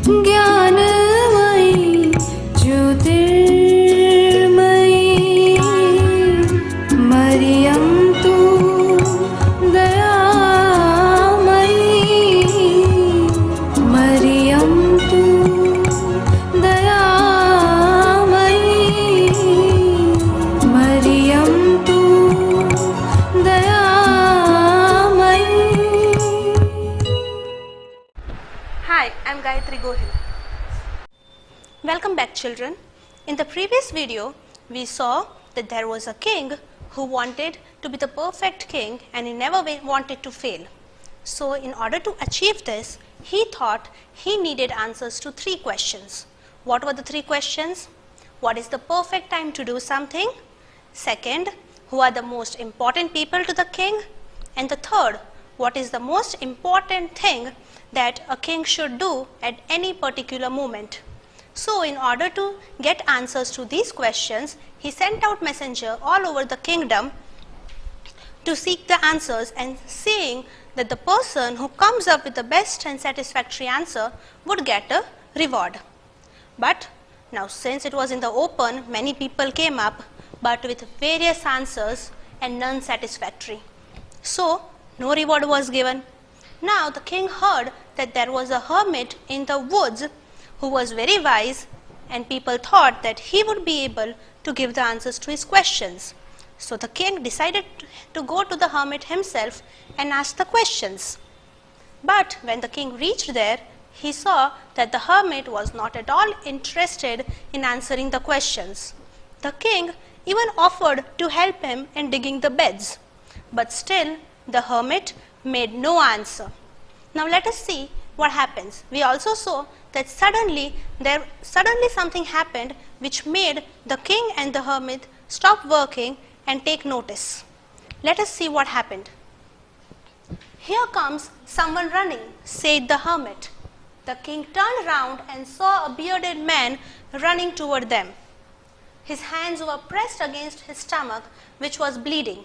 ज्ञानमयी ज्योतिर्मयी मरियं तु दयामयी मरियं तु दयामयी मरियं तु दयामयी. Hi, I'm Gayatriba Gohil. Welcome back, children. In the previous video, we saw that there was a king who wanted to be the perfect king and he never wanted to fail. So, in order to achieve this, he thought he needed answers to 3 questions. What were the 3 questions? What is the perfect time to do something? Second, who are the most important people to the king? And the third, what is the most important thing that a king should do at any particular moment? So, in order to get answers to these questions, he sent out messenger all over the kingdom to seek the answers, and seeing that the person who comes up with the best and satisfactory answer would get a reward. But now, since it was in the open, many people came up but with various answers and none satisfactory. So, no reward was given. Now the king heard that there was a hermit in the woods who was very wise, and people thought that he would be able to give the answers to his questions. So the king decided to go to the hermit himself and ask the questions. But when the king reached there, he saw that the hermit was not at all interested in answering the questions. The king even offered to help him in digging the beds, but still the hermit made no answer. Now let us see what happens. We also saw that suddenly something happened which made the king and the hermit stop working and take notice. Let us see what happened. "Here comes someone running," said the hermit. The king turned round and saw a bearded man running toward them. His hands were pressed against his stomach, which was bleeding.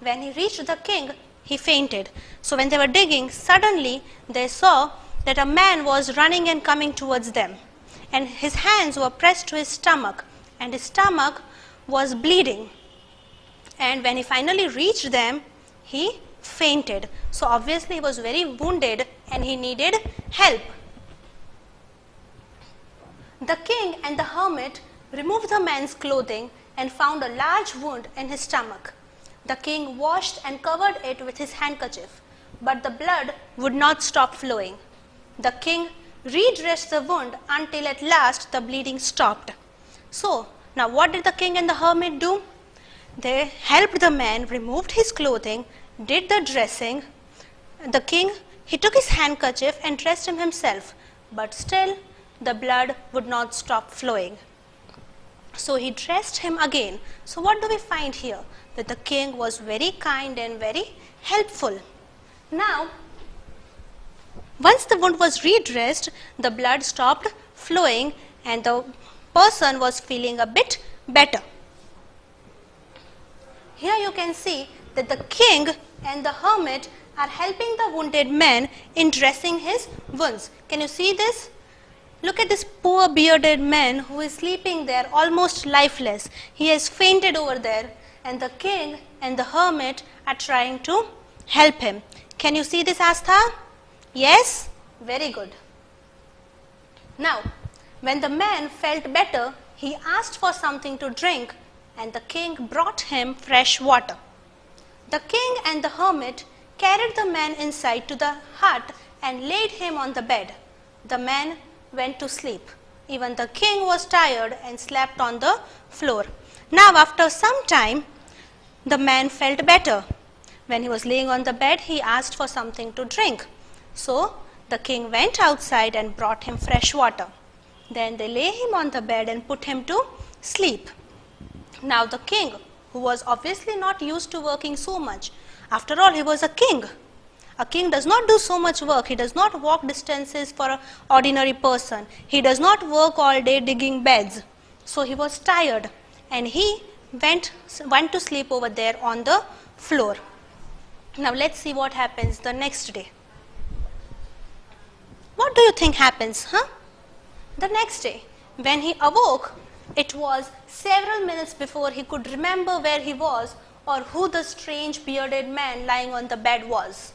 When he reached the king, he fainted. So when they were digging, suddenly they saw that a man was running and coming towards them, and his hands were pressed to his stomach, and his stomach was bleeding. And when he finally reached them, he fainted. So obviously he was very wounded and he needed help. The king and the hermit removed the man's clothing and found a large wound in his stomach. The king washed and covered it with his handkerchief, but the blood would not stop flowing. The king redressed the wound until at last the bleeding stopped. So, now what did the king and the hermit do? They helped the man, removed his clothing, did the dressing. The king, he took his handkerchief and dressed him himself, but still the blood would not stop flowing. So he dressed him again. So what do we find here? That the king was very kind and very helpful. Now, once the wound was redressed, the blood stopped flowing and the person was feeling a bit better. Here you can see that the king and the hermit are helping the wounded man in dressing his wounds. Can you see this? Look at this poor bearded man who is sleeping there almost lifeless. He has fainted over there, and the king and the hermit are trying to help him. Can you see this, Astha? Yes? Very good. Now, when the man felt better, he asked for something to drink, and the king brought him fresh water. The king and the hermit carried the man inside to the hut and laid him on the bed. The man went to sleep. Even the king was tired and slept on the floor. Now, after some time, the man felt better. When he was laying on the bed, he asked for something to drink. So, the king went outside and brought him fresh water. Then they lay him on the bed and put him to sleep. Now, the king, who was obviously not used to working so much, after all, he was a king. A king does not do so much work. He does not walk distances for an ordinary person. He does not work all day digging beds. So he was tired and he went to sleep over there on the floor. Now let's see what happens the next day. What do you think happens? The next day, when he awoke, it was several minutes before he could remember where he was or who the strange bearded man lying on the bed was.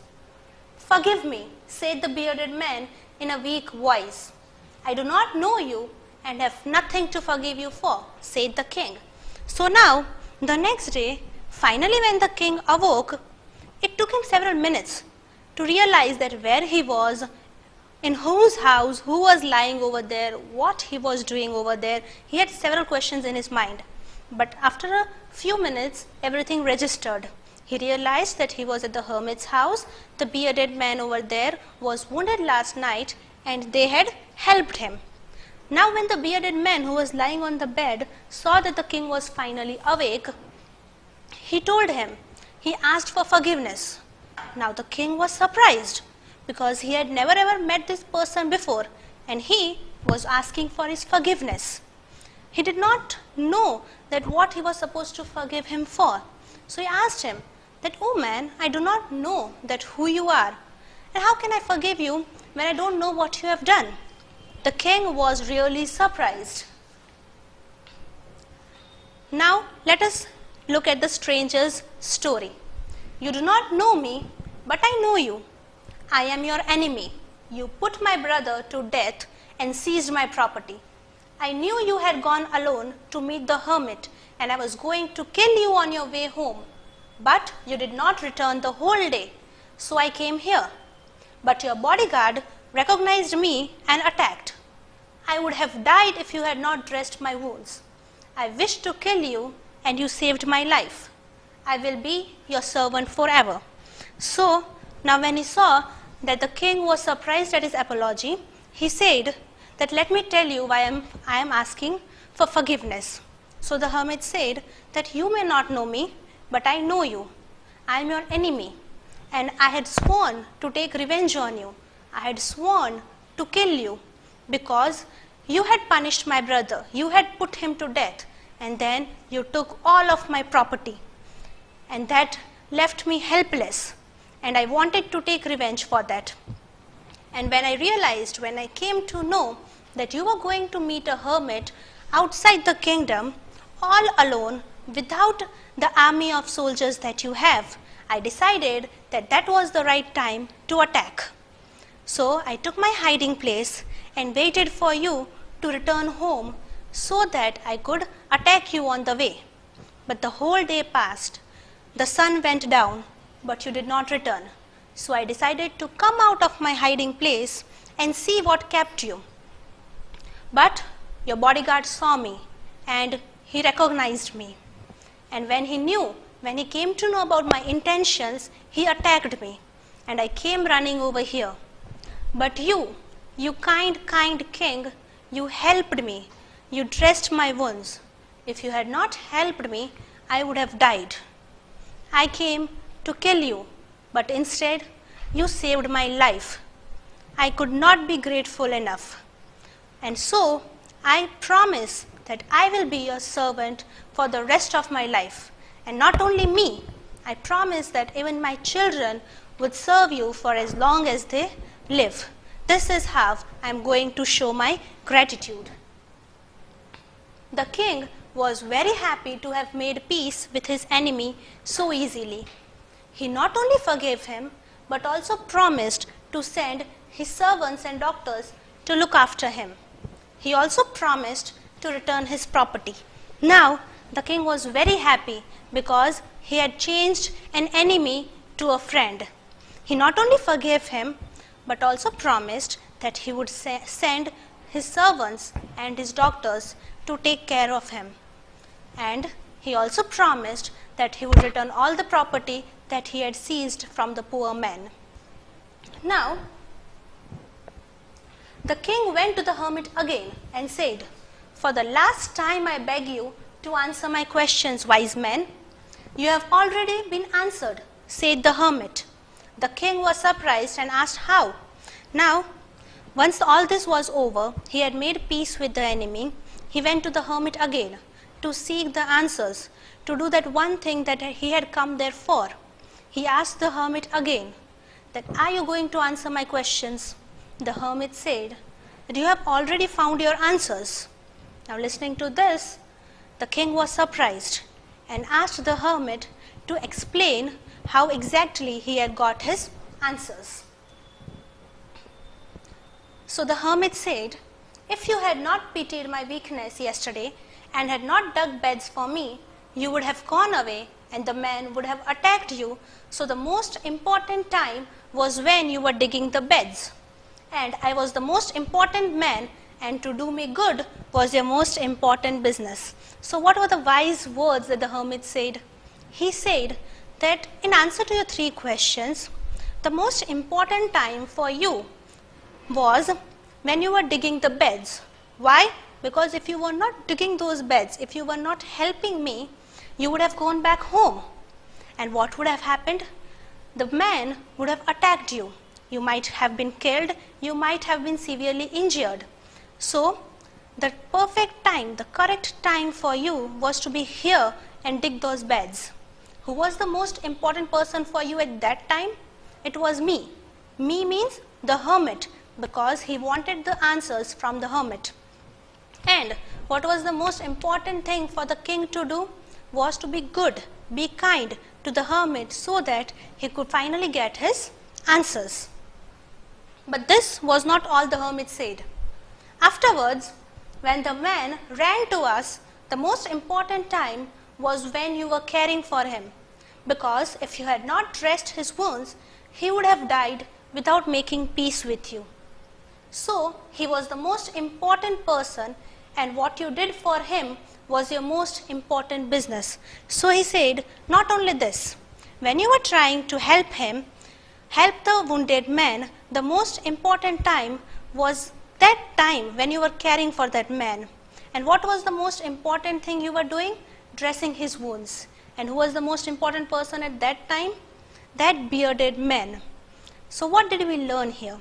"Forgive me," said the bearded man in a weak voice. "I do not know you and have nothing to forgive you for," said the king. So now, the next day, finally when the king awoke, it took him several minutes to realize that where he was, in whose house, who was lying over there, what he was doing over there. He had several questions in his mind. But after a few minutes, everything registered. He realized that he was at the hermit's house. The bearded man over there was wounded last night and they had helped him. Now when the bearded man who was lying on the bed saw that the king was finally awake, he told him, he asked for forgiveness. Now the king was surprised because he had never ever met this person before and he was asking for his forgiveness. He did not know that what he was supposed to forgive him for. So he asked him that, "Oh man, I do not know that who you are, and how can I forgive you when I don't know what you have done?" The king was really surprised. Now let us look at the stranger's story. "You do not know me, but I know you. I am your enemy. You put my brother to death and seized my property. I knew you had gone alone to meet the hermit and I was going to kill you on your way home. But you did not return the whole day, so I came here. But your bodyguard recognized me and attacked. I would have died if you had not dressed my wounds. I wished to kill you and you saved my life. I will be your servant forever." So now when he saw that the king was surprised at his apology, he said that, "Let me tell you why I am asking for forgiveness." So the hermit said that, "You may not know me, but I know you. I am your enemy and I had sworn to take revenge on you. I had sworn to kill you because you had punished my brother. You had put him to death and then you took all of my property and that left me helpless. And I wanted to take revenge for that. And when I realized, when I came to know that you were going to meet a hermit outside the kingdom, all alone, without the army of soldiers that you have, I decided that that was the right time to attack. So I took my hiding place and waited for you to return home so that I could attack you on the way. But the whole day passed. The sun went down, but you did not return. So I decided to come out of my hiding place and see what kept you. But your bodyguard saw me and he recognized me. And when he came to know about my intentions, he attacked me and I came running over here. But you kind king, you helped me. You dressed my wounds. If you had not helped me, I would have died. I came to kill you, but instead you saved my life. I could not be grateful enough. And so I promise that I will be your servant for the rest of my life. And not only me, I promise that even my children would serve you for as long as they live. This is how I am going to show my gratitude." The king was very happy to have made peace with his enemy so easily. He not only forgave him, but also promised to send his servants and doctors to look after him. He also promised to return his property. Now, the king was very happy because he had changed an enemy to a friend. He not only forgave him, but also promised that he would send his servants and his doctors to take care of him. And he also promised that he would return all the property that he had seized from the poor man. Now, the king went to the hermit again and said, "For the last time I beg you to answer my questions, wise man." "You have already been answered," said the hermit. The king was surprised and asked how. Now, once all this was over, he had made peace with the enemy. He went to the hermit again to seek the answers, to do that one thing that he had come there for. He asked the hermit again that, "Are you going to answer my questions?" The hermit said that you have already found your answers. Now listening to this, the king was surprised and asked the hermit to explain how exactly he had got his answers. So the hermit said, "If you had not pitied my weakness yesterday and had not dug beds for me, you would have gone away and the man would have attacked you. So the most important time was when you were digging the beds. And I was the most important man, and to do me good was your most important business." So what were the wise words that the hermit said? He said that in answer to your 3 questions, the most important time for you was when you were digging the beds. Why? Because if you were not digging those beds, if you were not helping me, you would have gone back home. And what would have happened? The man would have attacked you. You might have been killed, you might have been severely injured. So, the perfect time, the correct time for you was to be here and dig those beds. Who was the most important person for you at that time? It was me. Me means the hermit, because he wanted the answers from the hermit. And what was the most important thing for the king to do? Was to be good, be kind to the hermit so that he could finally get his answers. But this was not all the hermit said. Afterwards, when the man ran to us, the most important time was when you were caring for him, because if you had not dressed his wounds, he would have died without making peace with you. So, he was the most important person, and what you did for him was your most important business. So he said, not only this, when you were trying to help him, help the wounded man, the most important time was that time when you were caring for that man. And what was the most important thing you were doing? Dressing his wounds. And who was the most important person at that time? That bearded man. So what did we learn here?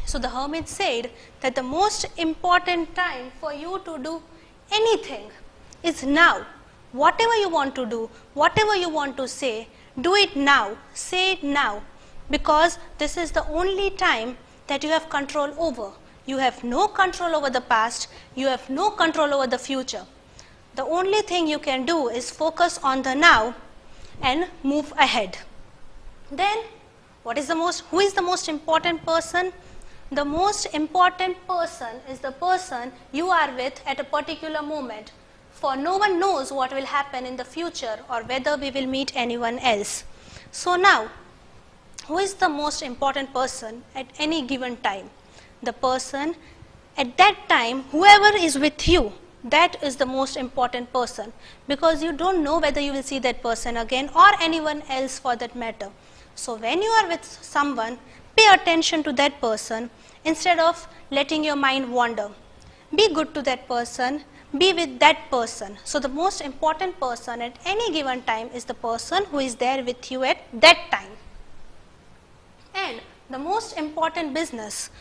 So the hermit said that the most important time for you to do anything is now. Whatever you want to do, whatever you want to say, do it now, say it now, because this is the only time that you have control over. You have no control over the past, you have no control over the future. The only thing you can do is focus on the now and move ahead. Then, who is the most important person? The most important person is the person you are with at a particular moment, for no one knows what will happen in the future or whether we will meet anyone else. So now, who is the most important person at any given time? The person at that time, whoever is with you, that is the most important person, because you don't know whether you will see that person again or anyone else for that matter. So when you are with someone, pay attention to that person instead of letting your mind wander. Be good to that person, be with that person. So the most important person at any given time is the person who is there with you at that time. And the most important business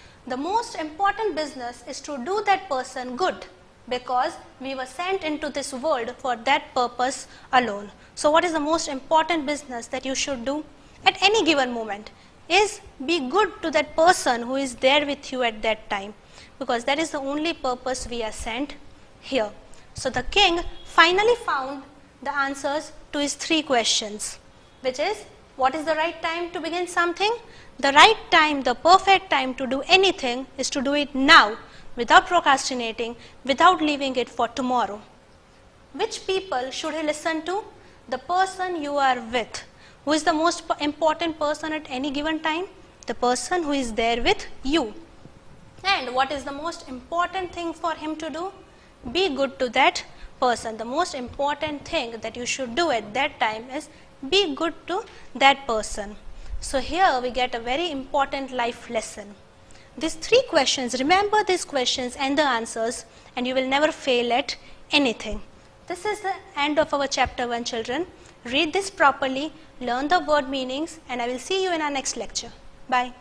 is to do that person good, because we were sent into this world for that purpose alone. So what is the most important business that you should do at any given moment? Is be good to that person who is there with you at that time, because that is the only purpose we are sent here. So the king finally found the answers to his 3 questions, which is, what is the right time to begin something? The right time, the perfect time to do anything is to do it now, without procrastinating, without leaving it for tomorrow. Which people should he listen to? The person you are with. Who is the most important person at any given time? The person who is there with you. And what is the most important thing for him to do? Be good to that person. The most important thing that you should do at that time is be good to that person. So here we get a very important life lesson. These 3 questions, remember these questions and the answers, and you will never fail at anything. This is the end of our chapter 1, children. Read this properly, learn the word meanings, and I will see you in our next lecture. Bye.